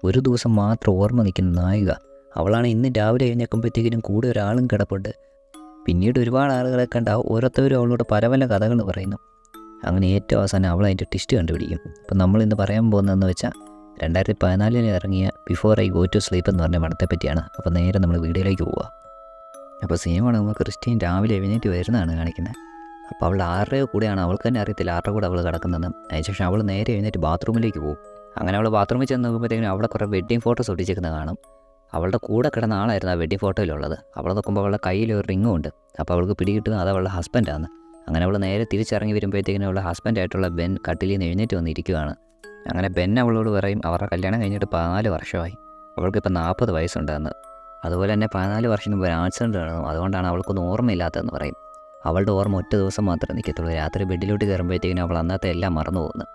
ഒരു ദിവസം മാത്രം ഓർമ്മ നിൽക്കുന്ന നായിക. അവളാണ് ഇന്ന് രാവിലെ എഴുന്നേൽക്കുമ്പോഴത്തേക്കിനും കൂടെ ഒരാളും കിടപ്പുണ്ട്. പിന്നീട് ഒരുപാട് ആളുകളെ കണ്ട ഓരോരുത്തരും അവളോട് പല പല കഥകൾ പറയുന്നു. അങ്ങനെ ഏറ്റവും അവസാനം അവൾ അതിൻ്റെ ട്വിസ്റ്റ് കണ്ടുപിടിക്കും. അപ്പം നമ്മളിന്ന് പറയാൻ പോകുന്നതെന്ന് വെച്ചാൽ 2014 ഇറങ്ങിയ before I go to sleep എന്ന് പറഞ്ഞ പടത്തെ പറ്റിയാണ്. അപ്പോൾ നേരെ നമ്മൾ വീഡിയോയിലേക്ക് പോവുക. അപ്പോൾ സിനിമ നമ്മൾ ക്രിസ്റ്റീൻ രാവിലെ എഴുന്നേറ്റ് വരുന്നതാണ് കാണിക്കുന്നത്. അപ്പോൾ അവൾ 6 കൂടെയാണ്, അവൾക്ക് തന്നെ അറിയത്തില്ല 6 കൂടെ അവൾ കിടക്കുന്നത്. അതിനുശേഷം അവൾ നേരെ എഴുന്നേറ്റ് ബാത്റൂമിലേക്ക് പോകും. അങ്ങനെ അവൾ ബാത്റൂമിൽ ചെന്ന് നോക്കുമ്പോഴത്തേക്കും അവിടെ കുറേ വെഡ്ഡിങ് ഫോട്ടോസ് ഒട്ടിച്ചിരിക്കുന്നത് കാണും. അവളുടെ കൂടെ കിടന്ന ആളായിരുന്നു ആ വെഡ്ഡിങ് ഫോട്ടോയിലുള്ളത്. അവളെ നോക്കുമ്പോൾ അവളുടെ കയ്യിൽ ഒരു റിങ്ങും ഉണ്ട്. അപ്പോൾ അവൾക്ക് പിടികിട്ടുന്നത് അത് അവളുടെ ഹസ്ബൻഡാണ്. അങ്ങനെ അവൾ നേരെ തിരിച്ചിറങ്ങി വരുമ്പോഴത്തേക്കിനും അവളുടെ ഹസ്ബൻഡായിട്ടുള്ള ബെൻ കട്ടിലിൽ നിന്ന് എഴുന്നേറ്റ് വന്നിരിക്കുകയാണ്. അങ്ങനെ ബെൻ അവളോട് പറയും അവരുടെ കല്യാണം കഴിഞ്ഞിട്ട് 14 വർഷമായി, അവൾക്കിപ്പോൾ 40 വയസ്സുണ്ടെന്ന്. അതുപോലെ തന്നെ 14 വർഷം മുമ്പ് ഒരു ആക്സിഡൻറ്റ് നടന്നു, അതുകൊണ്ടാണ് അവൾക്കൊന്നും ഓർമ്മയില്ലാത്തതെന്ന് പറയും. അവളുടെ ഓർമ്മ ഒറ്റ ദിവസം മാത്രമേ നിൽക്കത്തുള്ളൂ. രാത്രി ബെഡിലോട്ട് കയറുമ്പോഴത്തേക്കിനും അവൾ അന്നത്തെ എല്ലാം മറന്നു പോകുന്നു.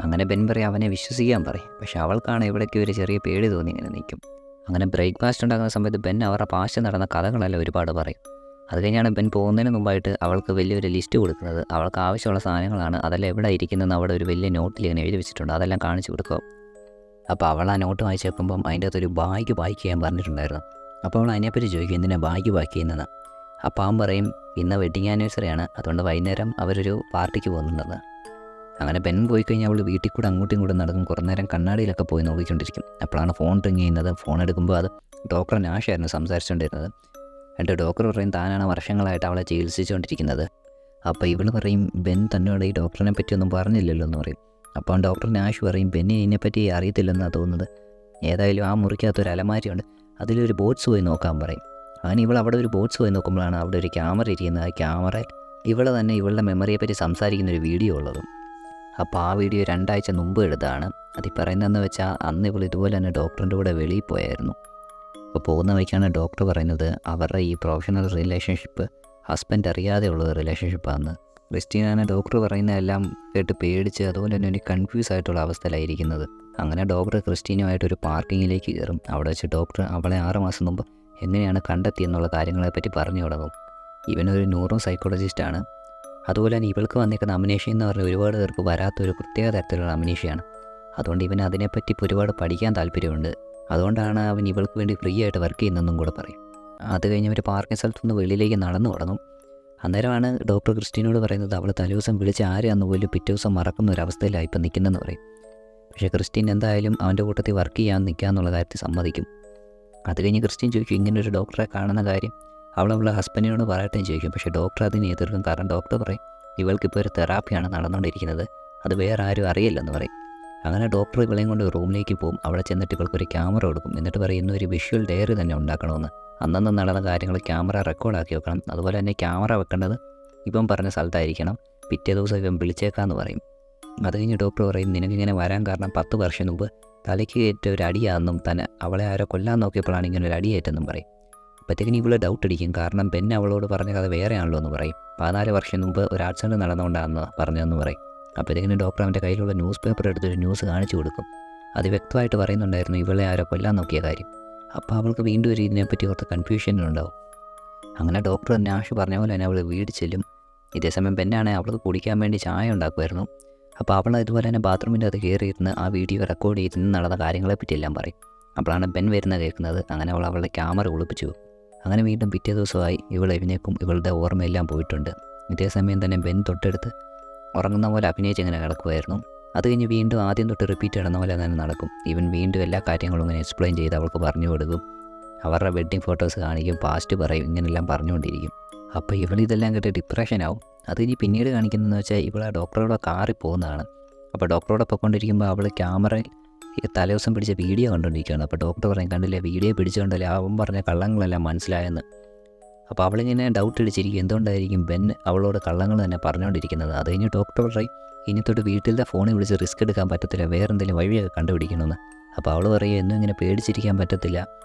അങ്ങനെ ബെൻ പറയും അവനെ വിശ്വസിക്കാൻ പറയും. പക്ഷേ അവൾക്കാണ് ഇവിടേക്ക് ഒരു ചെറിയ പേടി തോന്നി ഇങ്ങനെ നിൽക്കും. അങ്ങനെ ബ്രേക്ക്ഫാസ്റ്റ് ഉണ്ടാക്കുന്ന സമയത്ത് ബെൻ അവരുടെ പാസ്റ്റ് നടന്ന കഥകളെല്ലാം ഒരുപാട് പറയും. അത് കഴിഞ്ഞാണ് ബെൻ പോകുന്നതിന് മുമ്പായിട്ട് അവൾക്ക് വലിയൊരു ലിസ്റ്റ് കൊടുക്കുന്നത്. അവൾക്ക് ആവശ്യമുള്ള സാധനങ്ങളാണ്, അതെല്ലാം എവിടെ ഇരിക്കുന്നതെന്ന് അവിടെ ഒരു വലിയ നോട്ടിൽ ഇങ്ങനെ എഴുതി വെച്ചിട്ടുണ്ട്. അതെല്ലാം കാണിച്ചു കൊടുക്കുക. അപ്പോൾ അവൾ ആ നോട്ട് വായിച്ച് വെക്കുമ്പം അതിൻ്റെ അകത്തൊരു ബാഗ് പാക്ക് ചെയ്യാൻ പറഞ്ഞിട്ടുണ്ടായിരുന്നു. അപ്പോൾ അവൾ അതിനെപ്പറ്റി ചോദിക്കും എന്തിനാ ബാഗ് പാക്ക് ചെയ്യുന്നതെന്ന്. അപ്പോൾ അവൻ പറയും ഇന്ന് വെഡ്ഡിങ് ആനിവേഴ്സറിയാണ്, അതുകൊണ്ട് വൈകുന്നേരം അവരൊരു പാർട്ടിക്ക് പോകുന്നുണ്ടെന്ന്. അങ്ങനെ ബെൻ പോയി കഴിഞ്ഞാൽ അവൾ വീട്ടിൽ കൂടെ അങ്ങോട്ടും ഇങ്ങോട്ടും നടക്കും. കുറേ നേരം കണ്ണാടിയിലൊക്കെ പോയി നോക്കിക്കൊണ്ടിരിക്കും. അപ്പോഴാണ് ഫോൺ റിങ് ചെയ്യുന്നത്. ഫോൺ എടുക്കുമ്പോൾ അത് ഡോക്ടർ നാഷായിരുന്നു സംസാരിച്ചുകൊണ്ടിരുന്നത്. എന്നിട്ട് ഡോക്ടർ പറയും താനാണ് വർഷങ്ങളായിട്ട് അവളെ ചികിത്സിച്ചുകൊണ്ടിരിക്കുന്നത്. അപ്പോൾ ഇവൾ പറയും ബെൻ തന്നോട് ഈ ഡോക്ടറിനെ പറ്റിയൊന്നും പറഞ്ഞില്ലല്ലോ എന്ന് പറയും. അപ്പോൾ ഡോക്ടർ നാഷ് പറയും ബെന്നി ഇതിനെപ്പറ്റി അറിയത്തില്ലെന്നാണ് തോന്നുന്നത്. ഏതായാലും ആ മുറിക്കകത്തൊരു അലമാരിയുണ്ട്, അതിലൊരു ബോട്ട്സ് പോയി നോക്കാൻ പറയും. അങ്ങനെ ഇവൾ അവിടെ ഒരു ബോട്ട്സ് പോയി നോക്കുമ്പോഴാണ് അവിടെ ഒരു ക്യാമറ ഇരിക്കുന്നത്. ആ ക്യാമറയിൽ ഇവൾ തന്നെ ഇവളുടെ മെമ്മറിയെപ്പറ്റി സംസാരിക്കുന്നൊരു വീഡിയോ ഉള്ളതും. അപ്പോൾ ആ വീഡിയോ 2 ആഴ്ച മുമ്പ് എടുത്തതാണ്. അതിൽ പറയുന്നതെന്ന് വെച്ചാൽ അന്ന് ഇവൾ ഇതുപോലെ തന്നെ ഡോക്ടറിൻ്റെ കൂടെ വെളിയിൽ പോയായിരുന്നു. അപ്പോൾ പോകുന്ന വഴിക്കാണ് ഡോക്ടർ പറയുന്നത് അവരുടെ ഈ പ്രൊഫഷണൽ റിലേഷൻഷിപ്പ് ഹസ്ബൻഡ് അറിയാതെയുള്ള റിലേഷൻഷിപ്പാണെന്ന്. ക്രിസ്റ്റീനാണ് ഡോക്ടർ പറയുന്നതെല്ലാം കേട്ട് പേടിച്ച് അതുപോലെ തന്നെ ഒരു കൺഫ്യൂസ് ആയിട്ടുള്ള അവസ്ഥയിലായിരിക്കുന്നത്. അങ്ങനെ ഡോക്ടർ ക്രിസ്റ്റീനുമായിട്ടൊരു പാർക്കിങ്ങിലേക്ക് കയറും. അവിടെ വെച്ച് ഡോക്ടർ അവളെ 6 മാസം മുമ്പ് എങ്ങനെയാണ് കണ്ടെത്തിയെന്നുള്ള കാര്യങ്ങളെപ്പറ്റി പറഞ്ഞു തുടങ്ങും. ഇവനൊരു ന്യൂറോ സൈക്കോളജിസ്റ്റാണ്. അതുപോലെ തന്നെ ഇവൾക്ക് വന്നിരിക്കുന്ന അമ്നേഷ്യ എന്ന് പറഞ്ഞാൽ ഒരുപാട് പേർക്ക് വരാത്തൊരു പ്രത്യേക തരത്തിലുള്ള അമ്നേഷ്യയാണ്. അതുകൊണ്ട് ഇവന് അതിനെപ്പറ്റി ഇപ്പോൾ ഒരുപാട് പഠിക്കാൻ താല്പര്യമുണ്ട്. അതുകൊണ്ടാണ് അവൻ ഇവൾക്ക് വേണ്ടി ഫ്രീ ആയിട്ട് വർക്ക് ചെയ്യുന്നതെന്നും കൂടെ പറയും. അത് കഴിഞ്ഞ് അവർ പാർക്കിംഗ് സ്ഥലത്തുനിന്ന് വെളിയിലേക്ക് നടന്നു തുടങ്ങും. അന്നേരമാണ് ഡോക്ടർ ക്രിസ്റ്റീനോട് പറയുന്നത് അവൾ തലേദിവസം വിളിച്ച് ആരെയാണെന്ന് പോലും പിറ്റേ ദിവസം മറക്കുന്ന ഒരു അവസ്ഥയിലാണ് ഇപ്പം നിൽക്കുന്നതെന്ന് പറയും. പക്ഷേ ക്രിസ്റ്റീൻ എന്തായാലും അവൻ്റെ കൂട്ടത്തിൽ വർക്ക് ചെയ്യാൻ നിൽക്കാമെന്നുള്ള കാര്യത്തിൽ സമ്മതിക്കും. അത് കഴിഞ്ഞ് ക്രിസ്റ്റീൻ ചോദിക്കും ഇങ്ങനൊരു ഡോക്ടറെ കാണുന്ന കാര്യം അവളുടെ ഹസ്ബൻഡിനോട് പറയട്ടെയും ചോദിക്കും. പക്ഷേ ഡോക്ടർ അതിനെ എതിർക്കും. കാരണം ഡോക്ടർ പറയും ഇവൾക്കിപ്പോൾ ഒരു തെറാപ്പിയാണ് നടന്നുകൊണ്ടിരിക്കുന്നത്, അത് വേറെ ആരും അറിയില്ലെന്ന് പറയും. അങ്ങനെ ഡോക്ടർ ഇവളെയും കൊണ്ട് റൂമിലേക്ക് പോകും. അവിടെ ചെന്നിട്ട് ഇവൾക്കൊരു ക്യാമറ കൊടുക്കും. എന്നിട്ട് പറയും ഇന്നൊരു വിഷ്വൽ ഡയറി തന്നെ ഉണ്ടാക്കണമെന്ന്. അന്നന്ന് നടന്ന കാര്യങ്ങൾ ക്യാമറ റെക്കോർഡാക്കി വെക്കണം. അതുപോലെ തന്നെ ക്യാമറ വെക്കേണ്ടത് ഇവൻ പറഞ്ഞ സ്ഥലത്തായിരിക്കണം. പിറ്റേ ദിവസം ഇവൻ വിളിച്ചേക്കാമെന്ന് പറയും. അത് കഴിഞ്ഞ് ഡോക്ടർ പറയും നിനക്കിങ്ങനെ വരാൻ കാരണം 10 വർഷം മുമ്പ് തലയ്ക്ക് ഏറ്റ ഒരു അടിയാണെന്നും തന്നെ അവളെ ആരോ കൊല്ലാൻ നോക്കിയപ്പോഴാണ് ഇങ്ങനെ ഒരു അടിയേറ്റെന്നും പറയും. അപ്പോഴത്തേക്കിന് ഇവളെ ഡൗട്ട് അടിക്കും. കാരണം ബെൻ അവളോട് പറഞ്ഞ കഥ വേറെയാണല്ലോ എന്ന് പറയും. 14 വർഷം മുമ്പ് ഒരു ആക്സിഡൻറ്റ് നടന്നുകൊണ്ടാണെന്ന് പറഞ്ഞതെന്ന് പറയും. അപ്പോഴത്തേക്കിന് ഡോക്ടർ അവൻ്റെ കയ്യിലുള്ള ന്യൂസ് പേപ്പർ എടുത്തൊരു ന്യൂസ് കാണിച്ചു കൊടുക്കും. അത് വ്യക്തമായിട്ട് പറയുന്നുണ്ടായിരുന്നു ഇവളെ ആരോ കൊല്ലാൻ നോക്കിയ കാര്യം. അപ്പോൾ അവൾക്ക് വീണ്ടും ഒരു ഇതിനെപ്പറ്റി കുറച്ച് കൺഫ്യൂഷനുണ്ടാവും. അങ്ങനെ ഡോക്ടർ നാഷ് പറഞ്ഞ പോലെ തന്നെ അവൾ വീട് ചെല്ലും. ഇതേസമയം ബെന്നാണെങ്കിൽ അവൾക്ക് കുടിക്കാൻ വേണ്ടി ചായ ഉണ്ടാക്കുമായിരുന്നു. അപ്പോൾ അവൾ ഇതുപോലെ തന്നെ ബാത്റൂമിൻ്റെ അത് കയറിയിരുന്ന് ആ വീഡിയോ റെക്കോർഡ് ചെയ്തിരുന്ന് നടന്ന കാര്യങ്ങളെപ്പറ്റി എല്ലാം പറയും. അപ്പോഴാണ് ബെൻ വരുന്നത് കേൾക്കുന്നത്. അങ്ങനെ അവൾ അവളുടെ ക്യാമറ ഒളിപ്പിച്ചു വെക്കും. അങ്ങനെ വീണ്ടും പിറ്റേ ദിവസമായി ഇവൾ എഴുന്നേക്കും. ഇവളുടെ ഓർമ്മയെല്ലാം പോയിട്ടുണ്ട്. ഇതേസമയം തന്നെ ബെൻ തൊട്ടടുത്ത് ഉറങ്ങുന്ന പോലെ അഭിനയിച്ച് ഇങ്ങനെ കിടക്കുമായിരുന്നു. അത് കഴിഞ്ഞ് വീണ്ടും ആദ്യം തൊട്ട് റിപ്പീറ്റ് ഇടുന്ന പോലെ തന്നെ നടക്കും. ഇവൻ വീണ്ടും എല്ലാ കാര്യങ്ങളും ഇങ്ങനെ എക്സ്പ്ലെയിൻ ചെയ്ത് അവൾക്ക് പറഞ്ഞു കൊടുക്കും. അവരുടെ വെഡ്ഡിങ് ഫോട്ടോസ് കാണിക്കും, പാസ്റ്റ് പറയും, ഇങ്ങനെല്ലാം പറഞ്ഞുകൊണ്ടിരിക്കും. അപ്പോൾ ഇവളിതെല്ലാം കേട്ട് ഡിപ്രഷനാവും. അത് ഇനി പിന്നീട് കാണിക്കുന്നതെന്ന് വെച്ചാൽ ഇവൾ ആ ഡോക്ടറോടെ കാറിൽ പോകുന്നതാണ്. അപ്പോൾ ഡോക്ടറോടെ പൊയ്ക്കൊണ്ടിരിക്കുമ്പോൾ അവൾ ക്യാമറയിൽ തലേദിവസം പിടിച്ച വീഡിയോ കണ്ടുകൊണ്ടിരിക്കുകയാണ്. അപ്പോൾ ഡോക്ടർ പറയും കണ്ടില്ലേ വീഡിയോ പിടിച്ചുകൊണ്ടല്ലേ അവൻ പറഞ്ഞ കള്ളങ്ങളെല്ലാം മനസ്സിലായെന്ന്. അപ്പോൾ അവളിങ്ങനെ ഡൗട്ട് അടിച്ചിരിക്കും എന്തുകൊണ്ടായിരിക്കും ബെൻ അവളോട് കള്ളങ്ങൾ തന്നെ പറഞ്ഞുകൊണ്ടിരിക്കുന്നത്. അത് കഴിഞ്ഞ് ഡോക്ടർ പറയും ഇനി തൊട്ട് വീട്ടിലെ ഫോണിൽ വിളിച്ച് റിസ്ക് എടുക്കാൻ പറ്റത്തില്ല, വേറെ എന്തെങ്കിലും വഴിയൊക്കെ കണ്ടുപിടിക്കണമെന്ന്. അപ്പോൾ അവൾ പറയും എന്നും ഇങ്ങനെ പേടിച്ചിരിക്കാൻ പറ്റത്തില്ല,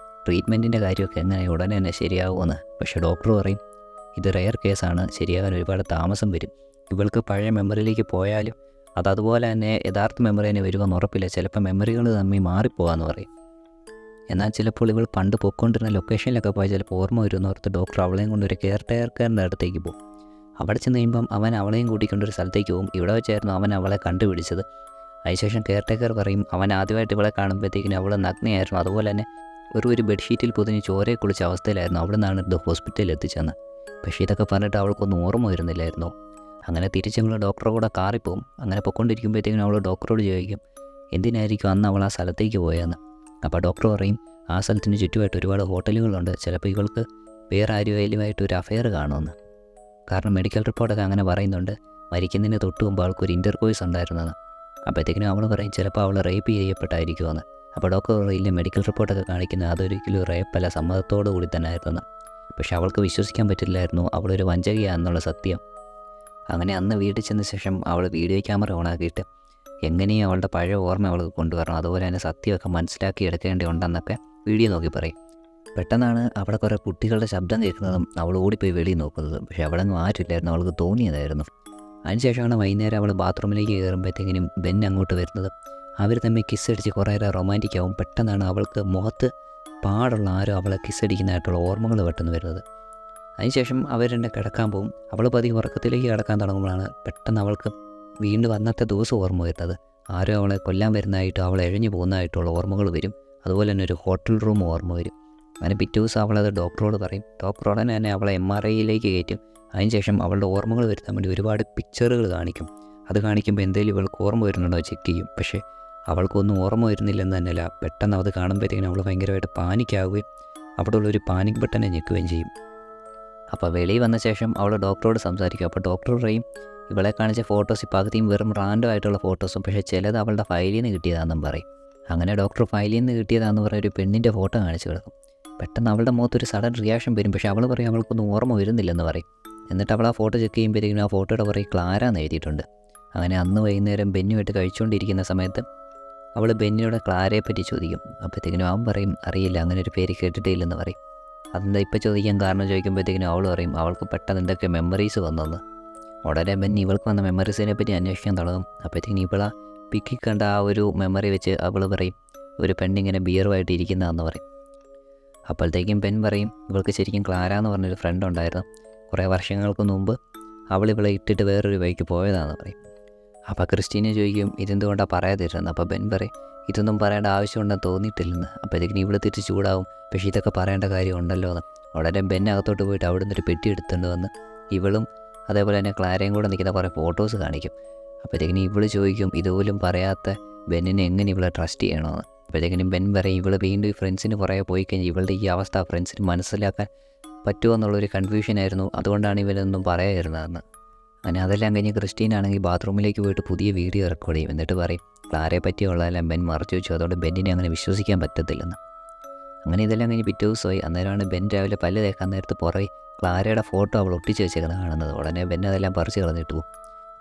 ട്രീറ്റ്മെൻറ്റിൻ്റെ കാര്യമൊക്കെ എങ്ങനെ ഉടനെ തന്നെ ശരിയാവുമെന്ന്. പക്ഷേ ഡോക്ടർ പറയും ഇത് റെയർ കേസാണ്, ശരിയാകാൻ ഒരുപാട് താമസം വരും. ഇവൾക്ക് പഴയ മെമ്മറിയിലേക്ക് പോയാലും അതുപോലെ തന്നെ യഥാർത്ഥ മെമ്മറി തന്നെ വരുമെന്ന് ഉറപ്പില്ല, ചിലപ്പോൾ മെമ്മറികൾ തമ്മിൽ മാറിപ്പോകാമെന്ന് പറയും. എന്നാൽ ചിലപ്പോൾ ഇവൾ പണ്ട് പൊയ്ക്കൊണ്ടിരുന്ന ലൊക്കേഷനിലൊക്കെ പോയാൽ ചിലപ്പോൾ ഓർമ്മ വരുമെന്ന് ഓർത്ത് ഡോക്ടർ അവളെയും കൊണ്ട് ഒരു കെയർ ടേക്കറിൻ്റെ അടുത്തേക്ക് പോകും. അവിടെ ചെന്ന് കഴിയുമ്പം അവൻ അവളെയും കൂട്ടിക്കൊണ്ടൊരു സ്ഥലത്തേക്ക് പോകും. ഇവിടെ വെച്ചായിരുന്നു അവൻ അവളെ കണ്ടുപിടിച്ചത്. അതിനുശേഷം കെയർടേക്കർ പറയും അവൻ ആദ്യമായിട്ട് ഇവളെ കാണുമ്പോഴത്തേക്കിനും അവൾ നഗ്നയായിരുന്നു, അതുപോലെ തന്നെ ഒരു ബെഡ്ഷീറ്റിൽ പൊതിഞ്ഞ് ചോരയെ കുളിച്ച അവസ്ഥയിലായിരുന്നു, അവിടെ നിന്നാണ് ഇത് ഹോസ്പിറ്റലിൽ എത്തിച്ചെന്ന്. പക്ഷേ ഇതൊക്കെ പറഞ്ഞിട്ട് അവൾക്കൊന്നും ഓർമ്മ വരുന്നില്ലായിരുന്നു. അങ്ങനെ തിരിച്ച് ഞങ്ങൾ ഡോക്ടറെ കൂടെ കാറിൽ പോകും. അങ്ങനെ പൊയ്ക്കൊണ്ടിരിക്കുമ്പോഴത്തേക്കിനും അവൾ ഡോക്ടറോട് ചോദിക്കും എന്തിനായിരിക്കും അന്ന് അവൾ ആ സ്ഥലത്തേക്ക് പോയതെന്ന്. അപ്പോൾ ഡോക്ടർ പറയും ആ സ്ഥലത്തിന് ചുറ്റുമായിട്ട് ഒരുപാട് ഹോട്ടലുകളുണ്ട്, ചിലപ്പോൾ ഇവൾക്ക് വേറെ ആരുമായിട്ട് ഒരു അഫെയർ കാണുമെന്ന്. കാരണം മെഡിക്കൽ റിപ്പോർട്ടൊക്കെ അങ്ങനെ പറയുന്നുണ്ട്, മരിക്കുന്നതിന് തൊട്ട് മുമ്പ് അവൾക്കൊരു ഇൻ്റർകോഴ്സ് ഉണ്ടായിരുന്നെന്ന്. അപ്പോഴത്തേക്കിനും അവൾ പറയും ചിലപ്പോൾ അവൾ റേപ്പ് ചെയ്യപ്പെട്ടായിരിക്കുമെന്ന്. അപ്പോൾ ഡോക്ടർ പറയില്ല, മെഡിക്കൽ റിപ്പോർട്ടൊക്കെ കാണിക്കുന്നത് അതൊരിക്കലും റേപ്പല്ല, സമ്മതത്തോടു കൂടി തന്നെ ആയിരുന്നെന്ന്. പക്ഷെ അവൾക്ക് വിശ്വസിക്കാൻ പറ്റില്ലായിരുന്നു അവളൊരു വഞ്ചകയാണെന്നുള്ള സത്യം. അങ്ങനെ അന്ന് വീട്ടിൽ ചെന്ന ശേഷം അവൾ വീഡിയോ ക്യാമറ ഓണാക്കിയിട്ട് എങ്ങനെയും അവളുടെ പഴയ ഓർമ്മ അവൾക്ക് കൊണ്ടുവരണം, അതുപോലെ തന്നെ സത്യമൊക്കെ മനസ്സിലാക്കി എടുക്കേണ്ടതുണ്ടെന്നൊക്കെ വീഡിയോ നോക്കി പറയും. പെട്ടെന്നാണ് അവിടെ കുറേ കുട്ടികളുടെ ശബ്ദം കേൾക്കുന്നതും അവൾ ഓടിപ്പോയി വെളിയിൽ നോക്കുന്നതും. പക്ഷേ അവിടെ ഒന്നും ആരില്ലായിരുന്നു, അവൾക്ക് തോന്നിയതായിരുന്നു. അതിനുശേഷമാണ് വൈകുന്നേരം അവൾ ബാത്റൂമിലേക്ക് കയറുമ്പോഴത്തേക്കിനും ബെൻ അങ്ങോട്ട് വരുന്നത്. അവർ തമ്മിൽ കിസ്സടിച്ച് കുറേ നേരം റൊമാൻറ്റിക് ആവും. പെട്ടെന്നാണ് അവൾക്ക് മുഖത്ത് പാടുള്ള ആരോ അവളെ കിസ്സടിക്കുന്നതായിട്ടുള്ള ഓർമ്മകൾ പെട്ടെന്ന് വരുന്നത്. അതിനുശേഷം അവരെന്നെ കിടക്കാൻ പോകും. അവൾ പതിയെ ഉറക്കത്തിലേക്ക് കിടക്കാൻ തുടങ്ങുമ്പോഴാണ് പെട്ടെന്ന് അവൾക്ക് വീണ്ടും അന്നത്തെ ദിവസം ഓർമ്മ വരുന്നത്. ആരോ അവളെ കൊല്ലാൻ വരുന്നതായിട്ടും അവൾ എഴഞ്ഞു പോകുന്നതായിട്ടുള്ള ഓർമ്മകൾ വരും. അതുപോലെ തന്നെ ഒരു ഹോട്ടൽ റൂം ഓർമ്മ വരും. അങ്ങനെ പിറ്റേ ദിവസം അവളത് ഡോക്ടറോട് പറയും. ഡോക്ടർ ഉടനെ തന്നെ അവളെ MRIയിലേക്ക് കയറ്റും. അതിനുശേഷം അവളുടെ ഓർമ്മകൾ വരുത്താൻ വേണ്ടി ഒരുപാട് പിക്ചറുകൾ കാണിക്കും. അത് കാണിക്കുമ്പോൾ എന്തെങ്കിലും ഇവൾക്ക് ഓർമ്മ വരുന്നുണ്ടോ ചെക്ക് ചെയ്യും. പക്ഷേ അവൾക്കൊന്നും ഓർമ്മ വരുന്നില്ലെന്ന് തന്നെയല്ല, പെട്ടെന്ന് അത് കാണുമ്പോഴത്തേക്കിനും അവൾ ഭയങ്കരമായിട്ട് പാനിക്കാവുകയും അവിടെ ഉള്ളൊരു പാനിക് ബട്ടനെ ഞെക്കുകയും ചെയ്യും. അപ്പോൾ വെളിയിൽ വന്ന ശേഷം അവൾ ഡോക്ടറോട് സംസാരിക്കും. അപ്പോൾ ഡോക്ടർ പറയും ഇവളെ കാണിച്ച ഫോട്ടോസ് പകുതിയും വെറും റാൻഡം ആയിട്ടുള്ള ഫോട്ടോസും, പക്ഷേ ചിലത് അവളുടെ ഫയലിൽ നിന്ന് കിട്ടിയതാണെന്നും പറയും. അങ്ങനെ ഡോക്ടർ ഫയലിൽ നിന്ന് കിട്ടിയതാണെന്ന് പറഞ്ഞ ഒരു പെണ്ണിൻ്റെ ഫോട്ടോ കാണിച്ചു കിടക്കും. പെട്ടെന്ന് അവളുടെ മുഖത്തൊരു സഡൻ റിയാക്ഷൻ വരും. പക്ഷേ അവൾ പറയും അവൾക്കൊന്നും ഓർമ്മ വരുന്നില്ലെന്ന് പറയും. എന്നിട്ട് അവൾ ആ ഫോട്ടോ ചെക്ക് ചെയ്യുമ്പോഴത്തേക്കും ആ ഫോട്ടോയുടെ പറയും ക്ലാര എന്ന് എഴുതിയിട്ടുണ്ട്. അങ്ങനെ അന്ന് വൈകുന്നേരം ബെന്നുമായിട്ട് കഴിച്ചുകൊണ്ടിരിക്കുന്ന സമയത്ത് അവൾ ബെന്നിനോട് ക്ലാരയെ പറ്റി ചോദിക്കും. അപ്പോഴത്തേക്കിനും അവൻ പറയും അറിയില്ല, അങ്ങനെ ഒരു പേര് കേട്ടിട്ടേ ഇല്ലെന്ന് പറയും. അതെന്താ ഇപ്പോൾ ചോദിക്കാൻ കാരണം ചോദിക്കുമ്പോഴത്തേക്കിനും അവൾ പറയും അവൾക്ക് പെട്ടെന്ന് എന്തൊക്കെ മെമ്മറീസ് വന്നെന്ന്. ഉടനെ ബെന്നി ഇവൾക്ക് വന്ന മെമ്മറീസിനെ പറ്റി അന്വേഷിക്കാൻ തുടങ്ങും. അപ്പോഴത്തേക്കിനും ഇവളെ പിക്കി കണ്ട ആ ഒരു മെമ്മറി വെച്ച് അവൾ പറയും ഒരു പെണ്ണിങ്ങനെ ബിയറുമായിട്ട് ഇരിക്കുന്നതെന്ന് പറയും. അപ്പോഴത്തേക്കും ബെൻ പറയും ഇവൾക്ക് ശരിക്കും ക്ലാര എന്ന് പറഞ്ഞൊരു ഫ്രണ്ട് ഉണ്ടായിരുന്നു, കുറേ വർഷങ്ങൾക്ക് മുമ്പ് ഇവളെ ഇട്ടിട്ട് വേറൊരു വഴിക്ക് പോയതാണെന്ന് പറയും. അപ്പോൾ ക്രിസ്റ്റീനെ ചോദിക്കും ഇതെന്തുകൊണ്ടാണ് പറയാതിരുന്നത്. അപ്പോൾ ബെൻ പറയും ഇതൊന്നും പറയേണ്ട ആവശ്യമുണ്ടെന്ന് തോന്നിയിട്ടില്ലെന്ന്. അപ്പോഴത്തേക്കിനും ഇവൾ തിരിച്ച് ചൂടാവും, പക്ഷേ ഇതൊക്കെ പറയേണ്ട കാര്യം ഉണ്ടല്ലോ എന്ന്. ഉടനെ ബെൻ അകത്തോട്ട് പോയിട്ട് അവിടെ നിന്നൊരു പെട്ടി എടുത്തുകൊണ്ട് വന്ന് ഇവളും അതേപോലെ തന്നെ ക്ലാരയും കൂടെ നിൽക്കുന്ന കുറേ ഫോട്ടോസ് കാണിക്കും. അപ്പോഴത്തേക്കിനും ഇവൾ ചോദിക്കും ഇതുപോലും പറയാത്ത ബെന്നിനെ എങ്ങനെ ഇവളെ ട്രസ്റ്റ് ചെയ്യണമെന്ന്. അപ്പോഴത്തേക്കിനും ബെൻ പറയും ഇവൾ വീണ്ടും ഈ ഫ്രണ്ട്സിന് പുറകെ പോയി കഴിഞ്ഞാൽ ഇവളുടെ ഈ അവസ്ഥ ഫ്രണ്ട്സിന് മനസ്സിലാക്കാൻ പറ്റുമോ എന്നുള്ളൊരു കൺഫ്യൂഷനായിരുന്നു, അതുകൊണ്ടാണ് ഇവരൊന്നും പറയാതിരുന്നതെന്ന്. അങ്ങനെ അതെല്ലാം കഴിഞ്ഞ് ക്രിസ്റ്റീനാണെങ്കിൽ ബാത്റൂമിലേക്ക് പോയിട്ട് പുതിയ വീഡിയോ റെക്കോർഡ് ചെയ്യും. എന്നിട്ട് പറയും ക്ലാരയെ പറ്റിയുള്ളതെല്ലാം ബെൻ മറച്ചു വെച്ചു, അതുകൊണ്ട് ബെന്നിനെ അങ്ങനെ വിശ്വസിക്കാൻ പറ്റത്തില്ലെന്ന്. അങ്ങനെ ഇതെല്ലാം കഴിഞ്ഞ് പിറ്റേ ദിവസമായി. അന്നേരമാണ് ബെൻ രാവിലെ പല്ല് തേക്കാൻ നേരത്ത് പുറകെ ക്ലാരയുടെ ഫോട്ടോ അവൾ ഒട്ടിച്ച് വെച്ചേക്കുന്നത് കാണുന്നത്. ഉടനെ ബെൻ അതെല്ലാം പറിച്ച് കളഞ്ഞിട്ട് പോകും.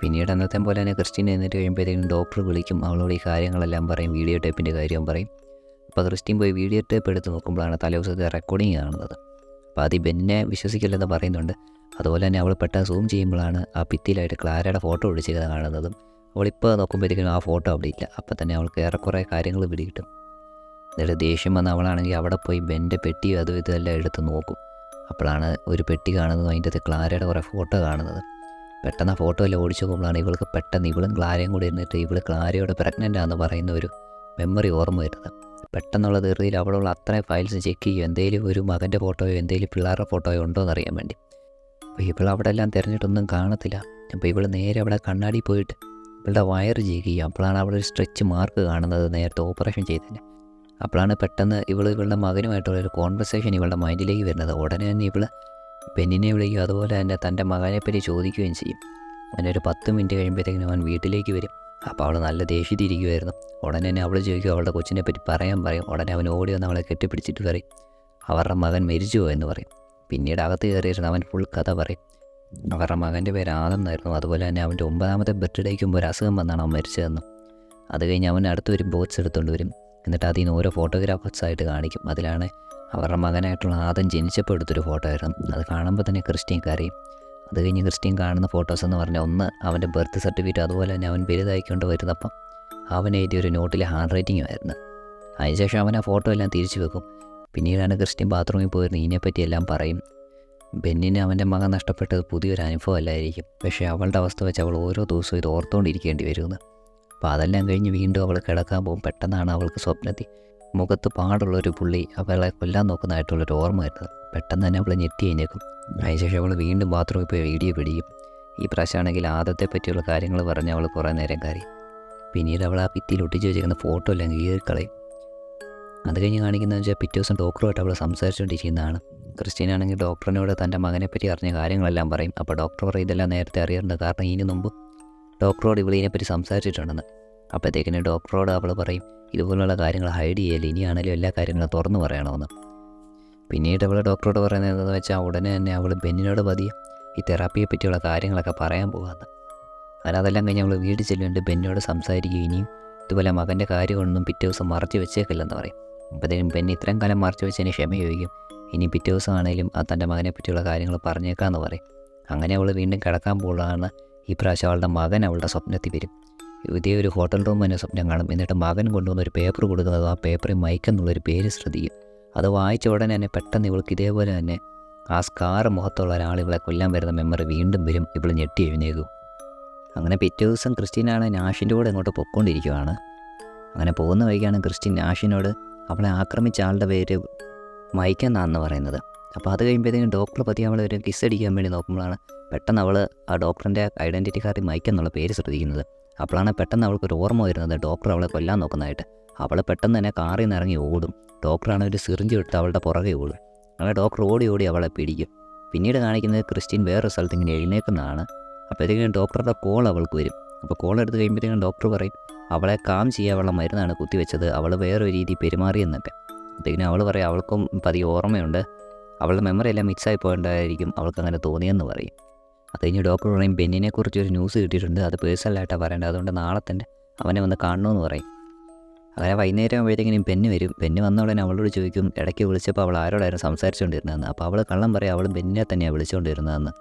പിന്നീട് അന്നത്തെ പോലെ തന്നെ ക്രിസ്റ്റീൻ എന്നിട്ട് കഴിയുമ്പോഴത്തേക്കും ഡോക്ടർ വിളിക്കും, അവളോട് ഈ കാര്യങ്ങളെല്ലാം പറയും, വീഡിയോ ടേപ്പിൻ്റെ കാര്യം പറയും. അപ്പോൾ ക്രിസ്റ്റീൻ പോയി വീഡിയോ ടേപ്പ് എടുത്ത് നോക്കുമ്പോഴാണ് തലേദിവസത്തെ റെക്കോർഡിങ് കാണുന്നത്. അപ്പോൾ അത് ബെന്നിനെ വിശ്വസിക്കില്ലെന്ന് പറയുന്നുണ്ട്. അതുപോലെ തന്നെ അവൾ പെട്ടെന്ന് സൂം ചെയ്യുമ്പോഴാണ് ആ ഭിത്തിയിലായിട്ട് ക്ലാരയുടെ ഫോട്ടോ ഒടിച്ചേക്കുന്നത് കാണുന്നതും. അവളിപ്പോൾ നോക്കുമ്പോഴത്തേക്കും ആ ഫോട്ടോ അവിടെ ഇല്ല. അപ്പോൾ തന്നെ അവൾക്ക് ഏറെക്കുറെ കാര്യങ്ങൾ പിടികിട്ടും. എന്നിട്ട് ദേഷ്യം വന്ന അവളാണെങ്കിൽ അവിടെ പോയി ബെൻ്റെ പെട്ടിയും അതും ഇതെല്ലാം എടുത്ത് നോക്കും. അപ്പോഴാണ് ഒരു പെട്ടി കാണുന്നതും അതിൻ്റെ അകത്ത് ക്ലാരയുടെ കുറേ ഫോട്ടോ കാണുന്നത്. പെട്ടെന്ന് ആ ഫോട്ടോ എല്ലാം ഓടിച്ചു പോകുമ്പോഴാണ് ഇവൾക്ക് പെട്ടെന്ന് ഇവളും ക്ലാരയും കൂടി ഇരുന്നിട്ട് ഇവൾ ക്ലാരയോട് പ്രഗ്നൻ്റ് ആണെന്ന് പറയുന്ന ഒരു മെമ്മറി ഓർമ്മ വരുന്നത്. പെട്ടെന്നുള്ള ധൃതിയിൽ അവിടെയുള്ള അത്രയും ഫയൽസ് ചെക്ക് ചെയ്യും, എന്തെങ്കിലും ഒരു മകൻ്റെ ഫോട്ടോയോ എന്തെങ്കിലും പിള്ളേരുടെ ഫോട്ടോയോ ഉണ്ടോ എന്നറിയാൻ വേണ്ടി. അപ്പോൾ ഇവൾ അവിടെ എല്ലാം തിരഞ്ഞിട്ടൊന്നും കാണത്തില്ല. അപ്പോൾ ഇവൾ നേരെ അവിടെ കണ്ണാടി പോയിട്ട് ഇവളുടെ വയർ ചെക്ക് ചെയ്യും. അപ്പോഴാണ് അവിടെ ഒരു സ്ട്രെച്ച് മാർക്ക് കാണുന്നത്, നേരത്തെ ഓപ്പറേഷൻ ചെയ്തതിന്. അപ്പോഴാണ് പെട്ടെന്ന് ഇവളുടെ മകനുമായിട്ടുള്ളൊരു കോൺവെർസേഷൻ ഇവളുടെ മൈൻഡിലേക്ക് വരുന്നത്. ഉടനെ തന്നെ ഇവൾ ബെന്നിനെ വിളിക്കും, അതുപോലെ തന്നെ തൻ്റെ മകനെപ്പറ്റി ചോദിക്കുകയും ചെയ്യും. അങ്ങനെ ഒരു 10 മിനിറ്റ് കഴിയുമ്പോഴത്തേക്കിനും അവൻ വീട്ടിലേക്ക് വരും. അപ്പോൾ അവൾ നല്ല ദേഷ്യത്തിരിക്കുമായിരുന്നു. ഉടനെ തന്നെ അവൾ ചോദിക്കും അവളുടെ കൊച്ചിനെ പറ്റി പറയും. ഉടനെ അവൻ ഓടി വന്ന് അവളെ കെട്ടിപ്പിടിച്ചിട്ട് പറയും അവരുടെ മകൻ മരിച്ചു പോയെന്ന് പറയും. പിന്നീട് അകത്ത് കയറിയിരുന്ന് അവൻ ഫുൾ കഥ പറയും. അവരുടെ മകൻ്റെ പേര് ആദം എന്നായിരുന്നു. അതുപോലെ തന്നെ അവൻ്റെ 9ാമത്തെ ബർത്ത്ഡേക്ക് മുമ്പ് ഒരു അസുഖം വന്നാണ് അവൻ മരിച്ചതെന്നും. അത് കഴിഞ്ഞ് അവൻ അടുത്തൊരു ബോക്സ് എടുത്തുകൊണ്ട് വരും. എന്നിട്ട് അതിൽ നിന്ന് ഓരോ ഫോട്ടോഗ്രാഫേഴ്സായിട്ട് കാണിക്കും. അതിലാണ് അവരുടെ മകനായിട്ടുള്ള ആദം ജനിച്ചപ്പോൾ എടുത്തൊരു ഫോട്ടോ ആയിരുന്നു. അത് കാണുമ്പോൾ തന്നെ ക്രിസ്റ്റീൻ കരയും. അത് കഴിഞ്ഞ് ക്രിസ്റ്റീൻ കാണുന്ന ഫോട്ടോസ് എന്ന് പറഞ്ഞാൽ ഒന്ന് അവൻ്റെ ബർത്ത് സർട്ടിഫിക്കറ്റ്, അതുപോലെ തന്നെ അവൻ വലുതായിക്കൊണ്ട് വരുന്നപ്പം അവൻ എഴുതിയൊരു നോട്ടിലെ ഹാൻഡ് റൈറ്റിംഗ് ആയിരുന്നു. അതിനുശേഷം അവൻ ആ ഫോട്ടോ എല്ലാം തിരിച്ചു വെക്കും. പിന്നീടാണ് ക്രിസ്റ്റീൻ ബാത്റൂമിൽ പോയിരുന്ന് ഇതിനെപ്പറ്റി എല്ലാം പറയും. ബെന്നിന് അവൻ്റെ മകൻ നഷ്ടപ്പെട്ടത് പുതിയൊരു അനുഭവമല്ലായിരിക്കും, പക്ഷേ അവളുടെ അവസ്ഥ വെച്ച് അവൾ ഓരോ ദിവസവും ഇത് ഓർത്തുകൊണ്ടിരിക്കേണ്ടി വരുമെന്ന്. അപ്പോൾ അതെല്ലാം കഴിഞ്ഞ് വീണ്ടും അവൾ കിടക്കാൻ പോകും. പെട്ടെന്നാണ് അവൾക്ക് സ്വപ്നത്തിൽ മുഖത്ത് പാടുള്ളൊരു പുള്ളി അവളെ കൊല്ലാൻ നോക്കുന്നതായിട്ടുള്ളൊരു ഓർമ്മ വരുന്നത്. പെട്ടെന്ന് തന്നെ അവൾ ഞെട്ടി കഴിഞ്ഞേക്കും. അതിനുശേഷം അവൾ വീണ്ടും ബാത്റൂമിൽ പോയി വീഡിയോ പിടിക്കും. ഈ പ്രാവശ്യമാണെങ്കിൽ ആദത്തെ പറ്റിയുള്ള കാര്യങ്ങൾ പറഞ്ഞ് അവൾ കുറേ നേരം കരയും. പിന്നീട് അവൾ ആ ഭിത്തിയിൽ ഒട്ടിച്ച് വെച്ചിരിക്കുന്ന ഫോട്ടോ എല്ലാം കീറിക്കളയും. അത് കഴിഞ്ഞ് കാണിക്കുന്നതെന്ന് വെച്ചാൽ പിറ്റേ ദിവസം ഡോക്ടറുമായിട്ട് അവൾ സംസാരിച്ചുകൊണ്ടിരിക്കുന്നതാണ്. ക്രിസ്റ്റീനാണെങ്കിൽ ഡോക്ടറിനോട് തൻ്റെ മകനെപ്പറ്റി അറിഞ്ഞ കാര്യങ്ങളെല്ലാം പറയും. അപ്പോൾ ഡോക്ടർ പറയും ഇതെല്ലാം നേരത്തെ അറിയാറുണ്ട്, കാരണം ഇതിനു മുമ്പ് ഡോക്ടറോട് ഇവളിതിനെപ്പറ്റി സംസാരിച്ചിട്ടുണ്ടെന്ന്. അപ്പോഴത്തേക്കിന് ഡോക്ടറോട് അവൾ പറയും ഇതുപോലുള്ള കാര്യങ്ങൾ ഹൈഡ് ചെയ്യല്, ഇനിയാണെങ്കിലും എല്ലാ കാര്യങ്ങളും തുറന്നു പറയണമെന്ന്. പിന്നീട് അവൾ ഡോക്ടറോട് പറയുന്നത് എന്താണെന്ന് വെച്ചാൽ ഉടനെ തന്നെ അവൾ ബെന്നിനോട് പതിയെ ഈ തെറാപ്പിയെ പറ്റിയുള്ള കാര്യങ്ങളൊക്കെ പറയാൻ പോകാമെന്ന്. അങ്ങനെ അതെല്ലാം കഴിഞ്ഞ് അവൾ വീട്ടിൽ ചെല്ലുന്നുണ്ട് ബെന്നിനോട് സംസാരിക്കുക. ഇനിയും ഇതുപോലെ മകൻ്റെ കാര്യമൊന്നും പിറ്റേ ദിവസം മറച്ച് വെച്ചേക്കില്ലെന്ന് പറയും. അപ്പോഴത്തേക്കും ബെന്നി ഇത്രയും കാലം മറച്ച് വെച്ചതിന് ക്ഷമ ചോദിക്കും. ഇനി പിറ്റേ ദിവസം ആണെങ്കിലും ആ തൻ്റെ മകനെ പറ്റിയുള്ള കാര്യങ്ങൾ പറഞ്ഞേക്കാമെന്ന് പറയും. അങ്ങനെ അവൾ വീണ്ടും കിടക്കാൻ പോകുകയാണ്. ഈ പ്രാവശ്യം അവളുടെ മകൻ അവളുടെ സ്വപ്നത്തിൽ വരും. ഇതേ ഒരു ഹോട്ടൽ റൂം തന്നെ സ്വപ്നം കാണും. എന്നിട്ട് മകൻ കൊണ്ടുവന്ന ഒരു പേപ്പർ കൊടുക്കുന്നത് ആ പേപ്പറിൽ മൈക്ക് എന്നുള്ളൊരു പേര് ശ്രദ്ധിക്കും. അത് വായിച്ച ഉടനെ തന്നെ പെട്ടെന്ന് ഇവൾക്ക് ഇതേപോലെ തന്നെ ആ സ്കാർ മുഖത്തുള്ള ഒരാൾ ഇവളെ കൊല്ലാൻ വരുന്ന മെമ്മറി വീണ്ടും വരും. ഇവൾ ഞെട്ടി എഴുന്നേക്കും. അങ്ങനെ പിറ്റേ ദിവസം ക്രിസ്റ്റീനാണ് നാഷിൻ്റെ കൂടെ ഇങ്ങോട്ട് പൊയ്ക്കൊണ്ടിരിക്കുകയാണ്. അങ്ങനെ പോകുന്ന വഴിക്കാണ് ക്രിസ്റ്റീൻ നാഷിനോട് അവളെ ആക്രമിച്ച ആളുടെ പേര് മൈക്ക് എന്നാണെന്ന് പറയുന്നത്. അപ്പോൾ അത് കഴിയുമ്പോഴത്തേക്കും ഡോക്ടർ പറ്റി അവളെ ഒരു കിസ് അടിക്കാൻ വേണ്ടി നോക്കുമ്പോഴാണ് പെട്ടെന്ന് അവൾ ആ ഡോക്ടറിൻ്റെ ഐഡൻറ്റിറ്റി കാർഡിൽ മൈക്ക് എന്നുള്ള പേര് ശ്രദ്ധിക്കുന്നത്. അപ്പോഴാണ് പെട്ടെന്ന് അവൾക്കൊരു ഓർമ്മ വരുന്നത് ഡോക്ടർ അവളെ കൊല്ലാൻ നോക്കുന്നതായിട്ട്. അവൾ പെട്ടെന്ന് തന്നെ കാറിൽ നിന്ന് ഇറങ്ങി ഓടും. ഡോക്ടറാണ് ഒരു സിറിഞ്ച് എടുത്ത് അവളുടെ പുറകെ ഓടും. അങ്ങനെ ഡോക്ടർ ഓടി ഓടി അവളെ പിടിക്കും. പിന്നീട് കാണിക്കുന്നത് ക്രിസ്റ്റീൻ വേറൊരു സ്ഥലത്ത് ഇങ്ങനെ എഴുന്നേക്കുന്നതാണ്. അപ്പോഴത്തേക്കും ഡോക്ടറുടെ കോൾ അവൾക്ക് വരും. അപ്പോൾ കോൾ എടുത്ത് കഴിയുമ്പോഴത്തേക്കും ഡോക്ടർ പറയും അവളെ കാം ചെയ്യാനുള്ള മരുന്നാണ് കുത്തിവെച്ചത്, അവൾ വേറൊരു രീതി പെരുമാറിയെന്നൊക്കെ. അപ്പോഴത്തേക്കും അവൾ പറയും അവൾക്കും പതിയെ ഓർമ്മയുണ്ട്, അവളുടെ മെമ്മറി എല്ലാം മിക്സായി പോകേണ്ടതായിരിക്കും, അവൾക്ക് അങ്ങനെ തോന്നിയെന്ന് പറയും. അത് കഴിഞ്ഞ് ഡോക്ടർ പറയും ബെന്നിനെക്കുറിച്ചൊരു ന്യൂസ് കിട്ടിയിട്ടുണ്ട്, അത് പേഴ്സണലായിട്ടാണ് പറയേണ്ടത്, അതുകൊണ്ട് നാളെ തന്നെ അവനെ വന്ന് കാണണമെന്ന് പറയും. അങ്ങനെ വൈകുന്നേരം ആകുമ്പോഴത്തേക്കിനും ബെന്നി വരും. ബെന്നി വന്ന ഉടനെ അവളോട് ചോദിക്കും ഇടയ്ക്ക് വിളിച്ചപ്പോൾ അവൾ ആരോടായിരുന്നു സംസാരിച്ചുകൊണ്ടിരുന്നതെന്ന്. അപ്പോൾ അവൾ കള്ളം പറയും അവൾ ബെന്നിനെ തന്നെയാണ് വിളിച്ചുകൊണ്ടിരുന്നതെന്ന്.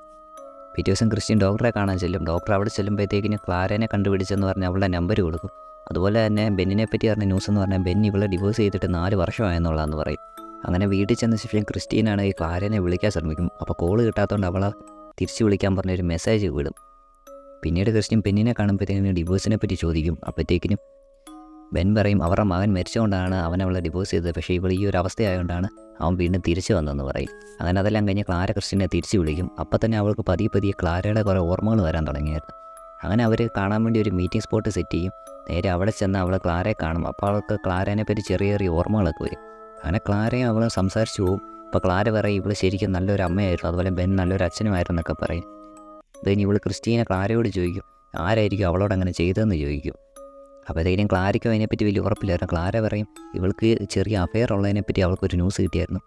പിറ്റേ ദിവസം ക്രിസ്റ്റീൻ ഡോക്ടറെ കാണാൻ ചെല്ലും. ഡോക്ടർ അവിടെ ചെല്ലുമ്പോഴത്തേക്കിന് ക്ലാരനെ കണ്ടുപിടിച്ചെന്ന് പറഞ്ഞ് അവളുടെ നമ്പർ കൊടുക്കും. അതുപോലെ തന്നെ ബെന്നിനെ പറ്റി പറഞ്ഞ ന്യൂസ് എന്ന് പറഞ്ഞാൽ ബെന്നി ഇവളെ ഡിവോഴ്സ് ചെയ്തിട്ട് 4 വർഷമായെന്നുള്ളതെന്ന് പറയും. അങ്ങനെ വീട്ടിൽ ചെന്ന ശേഷം ക്രിസ്റ്റീനാണ് ഈ ക്ലാരനെ വിളിക്കാൻ ശ്രമിക്കും. അപ്പോൾ കോൾ കിട്ടാത്തതുകൊണ്ട് അവളെ തിരിച്ച് വിളിക്കാൻ പറഞ്ഞൊരു മെസ്സേജ് വിടും. പിന്നീട് ക്രിസ്റ്റീൻ ബെന്നിനെ കാണുമ്പോഴത്തേക്കിനും ഡിവോഴ്സിനെ പറ്റി ചോദിക്കും. അപ്പോഴത്തേക്കിനും ബെൻ പറയും അവരുടെ മകൻ മരിച്ചുകൊണ്ടാണ് അവൻ അവളെ ഡിവോഴ്സ് ചെയ്തത്, പക്ഷേ ഇവൾ ഈ ഒരു അവസ്ഥയായതുകൊണ്ടാണ് അവൻ വീണ്ടും തിരിച്ചു വന്നതെന്ന് പറയും. അങ്ങനെ അതെല്ലാം കഴിഞ്ഞ് ക്ലാര ക്രിസ്റ്റീനെ തിരിച്ച് വിളിക്കും. അപ്പോൾ തന്നെ അവൾക്ക് പതിയെ ക്ലാരയുടെ കുറേ ഓർമ്മകൾ വരാൻ തുടങ്ങിയായിരുന്നു. അങ്ങനെ അവർ കാണാൻ വേണ്ടി ഒരു മീറ്റിംഗ് സ്പോട്ട് സെറ്റ് ചെയ്യും. നേരെ അവിടെ ചെന്ന് അവളെ ക്ലാരയെ കാണും. അപ്പോൾ അവൾക്ക് ക്ലാരനെ പറ്റി ചെറിയ ചെറിയ ഓർമ്മകളൊക്കെ വരും. അങ്ങനെ ക്ലാരയും അവൾ സംസാരിച്ചു പോകും. അപ്പോൾ ക്ലാര പറയും ഇവൾ ശരിക്കും നല്ലൊരു അമ്മയായിരുന്നു, അതുപോലെ ബെൻ നല്ലൊരു അച്ഛനുമായിരുന്നു എന്നൊക്കെ പറയും. അത് കഴിഞ്ഞ് ഇവൾ ക്രിസ്റ്റീനെ ക്ലാരയോട് ചോദിക്കും ആരായിരിക്കും അവളോട് അങ്ങനെ ചെയ്തതെന്ന് ചോദിക്കും. അപ്പോഴത്തേക്കും ക്ലാരയ്ക്കും അതിനെപ്പറ്റി വലിയ ഉറപ്പില്ലായിരുന്നു. ക്ലാര പറയും ഇവൾക്ക് ചെറിയ അഫെയർ ഉള്ളതിനെപ്പറ്റി അവൾക്കൊരു ന്യൂസ് കിട്ടിയായിരുന്നു,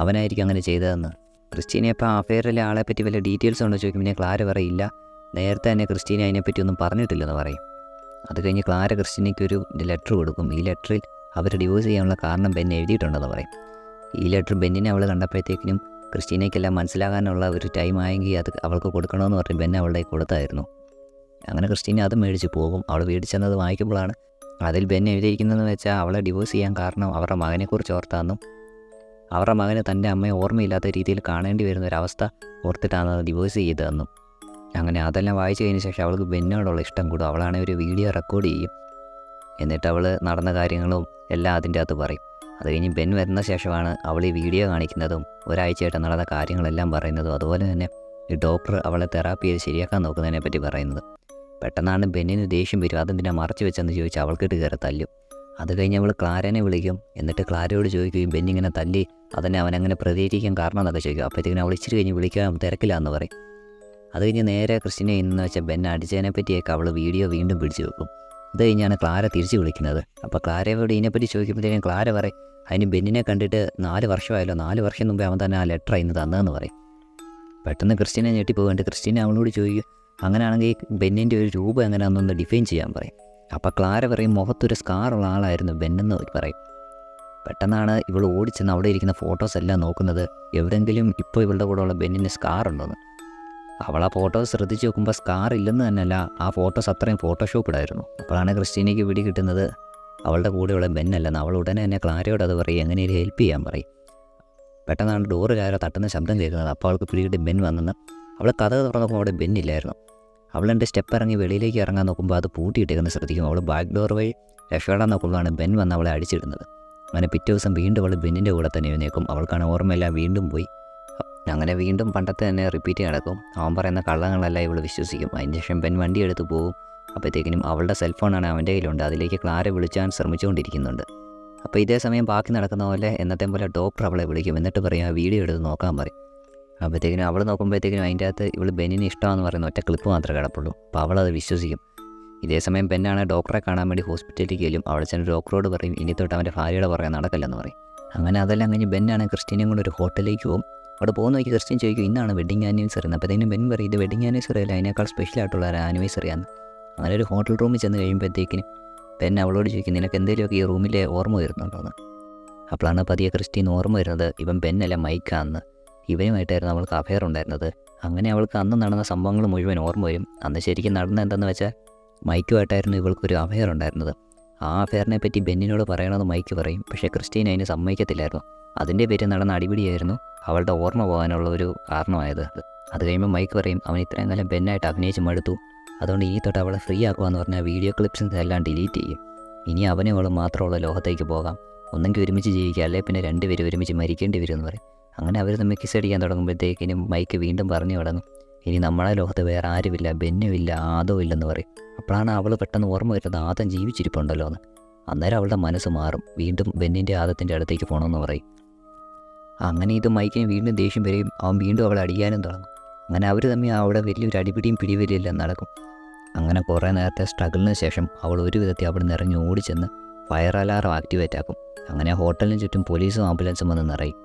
അവനായിരിക്കും അങ്ങനെ ചെയ്തതെന്ന്. ക്രിസ്റ്റീനെ ഇപ്പോൾ ആ അഫെയറിലെ ആളെപ്പറ്റി വല്ല ഡീറ്റെയിൽസ് ഉണ്ടോ ചോദിക്കും. പിന്നെ ക്ലാര പറയില്ല, നേരത്തെ തന്നെ ക്രിസ്റ്റീനെ അതിനെപ്പറ്റി ഒന്നും പറഞ്ഞിട്ടില്ലെന്ന് പറയും. അത് കഴിഞ്ഞ് ക്ലാര ക്രിസ്റ്റീനയ്ക്ക് ഒരു ലെറ്റർ കൊടുക്കും. ഈ ലെറ്ററിൽ അവർ ഡിവോഴ്സ് ചെയ്യാനുള്ള കാരണം ബെൻ എഴുതിയിട്ടുണ്ടെന്ന് പറയും. ഈ ലെറ്റർ ബെന്നിനെ അവൾ കണ്ടപ്പോഴത്തേക്കിനും ക്രിസ്റ്റീനയ്ക്കെല്ലാം മനസ്സിലാകാനുള്ള ഒരു ടൈം ആയെങ്കിൽ അത് അവൾക്ക് കൊടുക്കണമെന്ന് പറഞ്ഞ് ബെൻ അവളുടെ കൊടുത്തായിരുന്നു. അങ്ങനെ ക്രിസ്റ്റീന അത് മേടിച്ച് പോകും. അവൾ വീട്ടിൽ ചെന്നത് വായിക്കുമ്പോഴാണ് അതിൽ ബെൻ എഴുതിയിരിക്കുന്നതെന്ന് വെച്ചാൽ അവളെ ഡിവോഴ്സ് ചെയ്യാൻ കാരണം അവരുടെ മകനെക്കുറിച്ച് ഓർത്താന്നും അവരുടെ മകന് തൻ്റെ അമ്മയെ ഓർമ്മയില്ലാത്ത രീതിയിൽ കാണേണ്ടി വരുന്ന ഒരവസ്ഥ ഓർത്തിട്ടാണ് ഡിവോഴ്സ് ചെയ്തതെന്നും. അങ്ങനെ അതെല്ലാം വായിച്ചു കഴിഞ്ഞ ശേഷം അവൾക്ക് ബെന്നോടുള്ള ഇഷ്ടം കൂടും. അവളാണെങ്കിൽ ഒരു വീഡിയോ റെക്കോർഡ് ചെയ്യും. എന്നിട്ട് അവൾ നടന്ന കാര്യങ്ങളും എല്ലാം അതിൻ്റെ അകത്ത് പറയും. അത് കഴിഞ്ഞ് ബെൻ വരുന്ന ശേഷമാണ് അവൾ ഈ വീഡിയോ കാണിക്കുന്നതും ഒരാഴ്ചയായിട്ട് നടന്ന കാര്യങ്ങളെല്ലാം പറയുന്നതും അതുപോലെ തന്നെ ഈ ഡോക്ടർ അവളെ തെറാപ്പി ചെയ്ത് ശരിയാക്കാൻ നോക്കുന്നതിനെ പറ്റി പറയുന്നത്. പെട്ടെന്നാണ് ബെന്നിന് ദേഷ്യം വരും. അതെന്തിനാ മറച്ചു വെച്ചെന്ന് ചോദിച്ച് അവൾക്കിട്ട് കയറി തല്ലും. അത് കഴിഞ്ഞ് അവൾ ക്ലാരനെ വിളിക്കും. എന്നിട്ട് ക്ലാരയോട് ചോദിക്കുകയും ബെന്നിങ്ങനെ തല്ലി അതിനെ അവനങ്ങനെ പ്രതികരിക്കാൻ കാരണം എന്നൊക്കെ ചോദിക്കും. അപ്പോഴത്തേക്കും അവൾ ഇച്ചിരി കഴിഞ്ഞ് വിളിക്കാൻ തിരക്കില്ലാന്ന് പറയും. അത് കഴിഞ്ഞ് നേരെ ക്രിസ്റ്റീനെ ഇന്ന് വെച്ചാൽ ബെൻ അടിച്ചതിനെ പറ്റിയൊക്കെ അവൾ വീഡിയോ വീണ്ടും പിടിച്ചു വെക്കും. അത് കഴിഞ്ഞാണ് ക്ലാര തിരിച്ച് വിളിക്കുന്നത്. അപ്പോൾ ക്ലാരയോട് ഇതിനെപ്പറ്റി ചോദിക്കുമ്പോഴത്തേക്കും ക്ലാര പറയും അതിന് ബെന്നിനെ കണ്ടിട്ട് 4 വർഷമായല്ലോ, 4 വർഷം മുമ്പേ അവൻ തന്നെ ആ ലെറ്റർ ഇന്ന് തന്നതെന്ന് പറയും. പെട്ടെന്ന് ക്രിസ്റ്റീനെ ഞെട്ടിപ്പോകേണ്ട ക്രിസ്റ്റീനെ അവളോട് ചോദിക്കും അങ്ങനെയാണെങ്കിൽ ബെന്നിൻ്റെ ഒരു രൂപം എങ്ങനെയാണെന്നൊന്ന് ഡിഫൈൻ ചെയ്യാൻ പറയും. അപ്പോൾ ക്ലാര പറയും മുഖത്തൊരു സ്കാറുള്ള ആളായിരുന്നു ബെന്നെന്ന് പറയും. പെട്ടെന്നാണ് ഇവൾ ഓടിച്ചെന്ന് അവിടെ ഇരിക്കുന്ന ഫോട്ടോസ് എല്ലാം നോക്കുന്നത്, എവിടെയെങ്കിലും ഇപ്പോൾ ഇവളുടെ കൂടെയുള്ള ബെന്നിന് സ്കാർ ഉണ്ടോയെന്ന്. അവൾ ആ ഫോട്ടോസ് ശ്രദ്ധിച്ച് നോക്കുമ്പോൾ സ്കാർ ഇല്ലെന്ന് തന്നെയല്ല, ആ ഫോട്ടോസ് അത്രയും ഫോട്ടോഷോപ്പിടായിരുന്നു. അപ്പോഴാണ് ക്രിസ്റ്റീനയ്ക്ക് പിടി കിട്ടുന്നത് അവളുടെ കൂടെയുള്ള ബെന്നല്ലെന്ന്. അവൾ ഉടനെ തന്നെ ക്ലാരയോട് അത് പറയും എങ്ങനെയും ഹെൽപ്പ് ചെയ്യാൻ പറയും. പെട്ടെന്നാണ് ഡോറ് ആരോ തട്ടുന്ന ശബ്ദം കേൾക്കുന്നത്. അപ്പോൾ അവൾക്ക് പിടികിട്ട് ബെൻ വന്നെന്ന്. അവൾ കഥ തുറന്നപ്പോൾ അവിടെ ബെന്നില്ലായിരുന്നു. അവളെൻ്റെ സ്റ്റെപ്പ് ഇറങ്ങി വെളിയിലേക്ക് ഇറങ്ങാൻ നോക്കുമ്പോൾ അത് പൂട്ടിയിട്ടേക്കുന്നത് ശ്രദ്ധിക്കും. അവൾ ബാക്ക് ഡോർ വഴി രക്ഷപ്പെടാൻ നോക്കുമ്പോഴാണ് ബെൻ വന്ന് അവളെ അടിച്ചിടുന്നത്. അങ്ങനെ പിറ്റേ ദിവസം വീണ്ടും അവൾ ബെന്നിൻ്റെ കൂടെ തന്നെ എഴുന്നേക്കും. അവൾക്കാണ് ഓർമ്മയെല്ലാം വീണ്ടും പോയി. അങ്ങനെ വീണ്ടും പണ്ടത്തെ തന്നെ റിപ്പീറ്റ് നടക്കും. അവൻ പറയുന്ന കള്ളങ്ങളെല്ലാം ഇവൾ വിശ്വസിക്കും. അതിന് ശേഷം ബെൻ വണ്ടി എടുത്ത് പോകും. അപ്പോഴത്തേക്കിനും അവളുടെ സെൽഫോണാണ് അവൻ്റെ കയ്യിലുണ്ട്. അതിലേക്ക് ക്ലാരെ വിളിച്ചാൻ ശ്രമിച്ചുകൊണ്ടിരിക്കുന്നുണ്ട്. അപ്പോൾ ഇതേ സമയം ബാക്കി നടക്കുന്ന പോലെ എന്നത്തെ പോലെ ഡോക്ടർ അവളെ വിളിക്കും. എന്നിട്ട് പറയും ആ വീഡിയോ എടുത്ത് നോക്കാൻ പറയും. അപ്പോഴത്തേക്കിനും അവൾ നോക്കുമ്പോഴത്തേക്കിനും അതിൻ്റെ അകത്ത് ഇവൾ ബെന്നിന് ഇഷ്ടമാണെന്ന് പറയുന്ന ഒറ്റ ക്ലിപ്പ് മാത്രമേ കിടപ്പുള്ളൂ. അപ്പോൾ അവളത് വിശ്വസിക്കും. ഇതേ സമയം ബെന്നാണ് ഡോക്ടറെ കാണാൻ വേണ്ടി ഹോസ്പിറ്റലിലേക്ക് ചെല്ലും. അവിടെ ചെന്ന് ഡോക്ടറോട് പറയും ഇനി തൊട്ട് അവൻ്റെ ഭാര്യയുടെ പുറകെ നടക്കില്ലെന്ന് പറയും. അങ്ങനെ അതെല്ലാം കഴിഞ്ഞ് ബെന്നാണ് ക്രിസ്റ്റീനെയും കൊണ്ട് ഒരു ഹോട്ടലിലേക്ക് പോകും. അവിടെ പോകുന്ന നോക്കി ക്രിസ്റ്റീൻ ചോദിക്കും ഇന്നാണ് വെഡിങ് ആനിവേഴ്സറി എന്ന്. അപ്പോഴത്തേക്കും ബെൻ പറയും ഇത് വെഡിങ് ആനിവേഴ്സറി അല്ല, അതിനേക്കാൾ സ്പെഷ്യലായിട്ടുള്ള ഒരു ആനിവേഴ്സറിയാണ്. അങ്ങനെ ഒരു ഹോട്ടൽ റൂമിൽ ചെന്ന് കഴിയുമ്പോഴത്തേക്കിനും ബെൻ അവളോട് ചോദിക്കും നിനക്ക് എന്തെങ്കിലുമൊക്കെ ഈ റൂമിലെ ഓർമ്മ വരുന്നുണ്ടോയെന്ന്. അപ്പോഴാണ് പതിയെ ക്രിസ്റ്റീൻ ഓർമ്മ വരുന്നത് ഇവൻ ബെന്നല്ല മൈക്കാന്ന്. ഇവനുമായിട്ടായിരുന്നു അവൾക്ക് അഫെയർ ഉണ്ടായിരുന്നത്. അങ്ങനെ അവൾക്ക് അന്ന് നടന്ന സംഭവങ്ങൾ മുഴുവൻ ഓർമ്മ വരും. അന്ന് ശരിക്കും നടന്ന എന്തെന്ന് വെച്ചാൽ മൈക്കുമായിട്ടായിരുന്നു ഇവൾക്കൊരു അഫെയർ ഉണ്ടായിരുന്നത്. ആ അഫെയറിനെ പറ്റി ബെന്നിനോട് പറയണമെന്ന് മൈക്ക് പറയും. പക്ഷേ ക്രിസ്റ്റീൻ അതിന് സമ്മതിക്കത്തില്ലായിരുന്നു. അതിൻ്റെ പേരിൽ നടന്ന അടിപിടിയായിരുന്നു അവളുടെ ഓർമ്മ പോകാനുള്ള ഒരു കാരണമായത്. അത് കഴിയുമ്പോൾ മൈക്ക് പറയും അവൻ ഇത്രയും കാലം ബെന്നായിട്ട് അഭിനയിച്ച് മടുത്തു, അതുകൊണ്ട് ഇനി തൊട്ട് അവളെ ഫ്രീ ആക്കുവാന്ന് പറഞ്ഞാൽ വീഡിയോ ക്ലിപ്സിൻ്റെ എല്ലാം ഡിലീറ്റ് ചെയ്യും. ഇനി അവനും അവളും മാത്രമുള്ള ലോകത്തേക്ക് പോകാം, ഒന്നെങ്കിൽ ഒരുമിച്ച് ജീവിക്കുക അല്ലെ പിന്നെ രണ്ടുപേരും ഒരുമിച്ച് മരിക്കേണ്ടി വരും എന്ന് പറയും. അങ്ങനെ അവർ തമ്മിൽ കിസ് അടിക്കാൻ തുടങ്ങുമ്പോഴത്തേക്കിനും മൈക്ക് വീണ്ടും പറഞ്ഞു തുടങ്ങും ഇനി നമ്മളെ ലോകത്ത് വേറെ ആരുമില്ല, ബെന്നുമില്ല, ആദോ ഇല്ലെന്ന് പറയും. അപ്പോഴാണ് അവൾ പെട്ടെന്ന് ഓർമ്മ വരുന്നത് ആദം ജീവിച്ചിരിപ്പുണ്ടല്ലോ എന്ന്. അന്നേരം അവളുടെ മനസ്സ് മാറും. വീണ്ടും ബെന്നിൻ്റെ ആദത്തിൻ്റെ അടുത്തേക്ക് പോകണമെന്ന് പറയും. അങ്ങനെ ഇത് മൈക്കിന് വീണ്ടും ദേഷ്യം വരികയും അവൻ വീണ്ടും അവളെ അടിക്കാനും തുടങ്ങും. അങ്ങനെ അവർ തമ്മിൽ അവിടെ വലിയൊരു അടിപിടിയും പിടിവലിയെല്ലാം നടക്കും. അങ്ങനെ കുറേ നേരത്തെ സ്ട്രഗിളിന് ശേഷം അവൾ ഒരു വിധത്തിൽ അവിടെ നിന്ന് ഇറങ്ങി ഓടിച്ചെന്ന് ഫയർ അലാറം ആക്ടിവേറ്റ് ആക്കും. അങ്ങനെ ഹോട്ടലിന് ചുറ്റും പോലീസും ആംബുലൻസും വന്ന് നിറയും.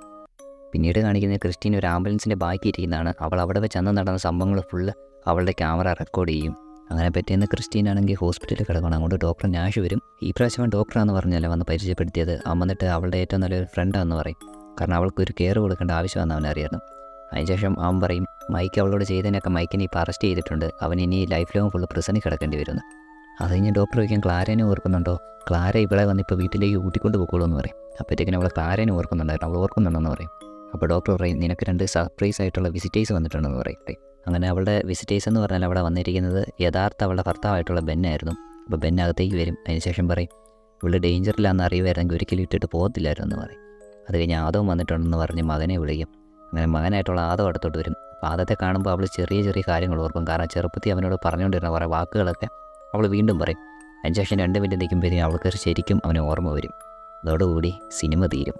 പിന്നീട് കാണിക്കുന്ന ക്രിസ്റ്റീൻ ഒരു ആംബുലൻസിൻ്റെ ബാക്കി ഇരിക്കുന്നതാണ്. അവൾ അവിടെ വെച്ച് അന്ന് നടന്ന സംഭവങ്ങൾ ഫുള്ള് അവളുടെ ക്യാമറ റെക്കോർഡ് ചെയ്യും. അങ്ങനെ പറ്റിയെന്ന് ക്രിസ്റ്റീൻ ആണെങ്കിൽ ഹോസ്പിറ്റലിൽ കിടക്കണം. അങ്ങോട്ട് ഡോക്ടർ നാഷ് വരും. ഈ പ്രാവശ്യം ഡോക്ടറാണെന്ന് പറഞ്ഞല്ലേ വന്ന് പരിചയപ്പെടുത്തിയത്. അവൻ വന്നിട്ട് അവളുടെ ഏറ്റവും നല്ലൊരു ഫ്രണ്ടാണെന്ന് പറയും. കാരണം അവൾക്കൊരു കെയർ കൊടുക്കേണ്ട ആവശ്യമാണെന്ന് അവനറിയായിരുന്നു. അതിനുശേഷം അവൻ പറയും മൈക്ക് അവളോട് ചെയ്തതിനൊക്കെ മൈക്കിനെ ഇപ്പോൾ അറസ്റ്റ് ചെയ്തിട്ടുണ്ട്, അവൻ ഇനി ലൈഫ് ലോങ് ഫുള്ള് പ്രിസണിൽ കിടക്കേണ്ടി വരുന്നു. അത് കഴിഞ്ഞ് ഡോക്ടർ ചോദിക്കാൻ ക്ലാരേനെ ഓർക്കുന്നുണ്ടോ, ക്ലാര ഇവിടെ വന്നിപ്പോൾ വീട്ടിലേക്ക് കൂട്ടിക്കൊണ്ട് പോയിക്കോളൂ എന്ന് പറയും. അപ്പോഴത്തേക്കിനും അവൾ ക്ലാരേനെ ഓർക്കുന്നുണ്ടായിരുന്നു. അവൾ ഓർക്കുന്നുണ്ടെന്ന് പറയും. അപ്പോൾ ഡോക്ടർ പറയും നിനക്ക് 2 സർപ്രൈസ് ആയിട്ടുള്ള വിസിറ്റേഴ്സ് വന്നിട്ടുണ്ടെന്ന് പറയും. അങ്ങനെ അവളുടെ വിസിറ്റേഴ്സ് എന്ന് പറഞ്ഞാൽ അവിടെ വന്നിരിക്കുന്നത് യഥാർത്ഥ അവളുടെ ഭർത്താവായിട്ടുള്ള ബെന്നായിരുന്നു. അപ്പോൾ ബെൻ അകത്തേക്ക് വരും. അതിനുശേഷം പറയും ഇവള് ഡേഞ്ചറിലാണെന്ന് അറിയുമായിരുന്നെങ്കിൽ ഒരിക്കലും ഇട്ടിട്ട് പോകത്തില്ലായിരുന്നു എന്ന് പറയും. അത് കഴിഞ്ഞ് ആദവും വന്നിട്ടുണ്ടെന്ന് പറഞ്ഞ് മകനെ വിളിക്കും. അങ്ങനെ മകനായിട്ടുള്ള ആദം അടുത്തോട്ട് വരും. അപ്പോൾ ആദത്തെ കാണുമ്പോൾ അവൾ ചെറിയ ചെറിയ കാര്യങ്ങൾ ഓർക്കും. കാരണം ചെറുപ്പത്തിൽ അവനോട് പറഞ്ഞുകൊണ്ടിരുന്ന കുറേ വാക്കുകളൊക്കെ അവൾ വീണ്ടും പറയും. അതിനുശേഷം 2 മിനിറ്റ് നിൽക്കുമ്പോഴത്തേക്കും അവൾക്ക് ശരിക്കും അവനെ ഓർമ്മ വരും. അതോടുകൂടി സിനിമ തീരും.